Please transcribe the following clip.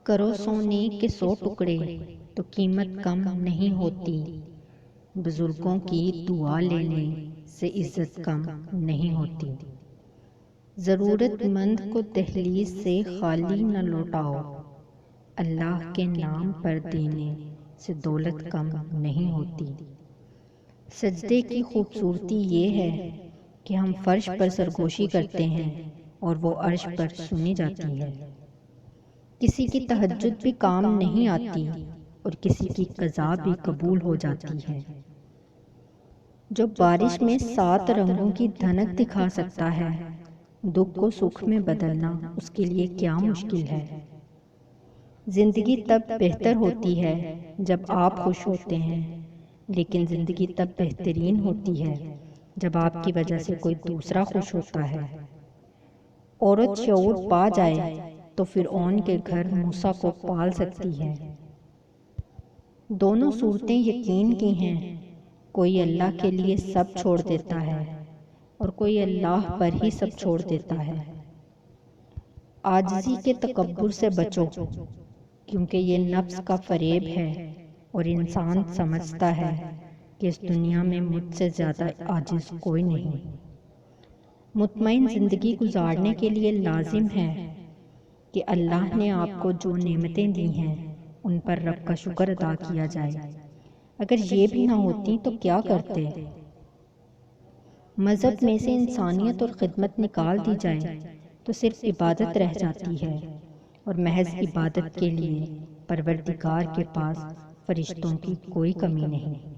کرو سونے کے 100 ٹکڑے تو قیمت کم نہیں ہوتی، بزرگوں کی دعا لینے سے عزت کم نہیں ہوتی۔ ضرورت مند کو دہلیز سے خالی نہ لوٹاؤ، اللہ کے نام پر دینے سے دولت کم نہیں ہوتی۔ سجدے کی خوبصورتی یہ ہے کہ ہم فرش پر سرگوشی کرتے ہیں اور وہ عرش پر سنی جاتی ہے۔ کسی کی تہجد بھی کام نہیں آتی اور کسی کی قضا بھی قبول ہو جاتی ہے۔ جو بارش میں 7 رنگوں کی دھنک دکھا سکتا ہے، دکھ کو سکھ میں بدلنا اس کے لیے کیا مشکل ہے۔ زندگی تب بہتر ہوتی ہے جب آپ خوش ہوتے ہیں، لیکن زندگی تب بہترین ہوتی ہے جب آپ کی وجہ سے کوئی دوسرا خوش ہوتا ہے۔ عورت شعور پا جائے تو فرعون کے گھر موسیٰ کو پال سکتی ہے۔ دونوں صورتیں یقین کی ہیں، کوئی اللہ کے لیے سب چھوڑ دیتا ہے اور کوئی اللہ پر ہی سب چھوڑ دیتا ہے۔ عاجزی کے تکبر سے بچو، کیونکہ یہ نفس کا فریب ہے اور انسان سمجھتا ہے کہ اس دنیا میں مجھ سے زیادہ عاجز کوئی نہیں۔ مطمئن زندگی گزارنے کے لیے لازم ہے کہ اللہ نے آپ کو جو نعمتیں دی ہیں ان پر رب کا شکر ادا کیا جائے۔ اگر یہ بھی نہ ہوتی تو کیا کرتے؟ مذہب میں سے انسانیت اور خدمت نکال دی جائے تو صرف عبادت رہ جاتی ہے، اور محض عبادت کے لیے پروردگار کے پاس فرشتوں کی کوئی کمی نہیں۔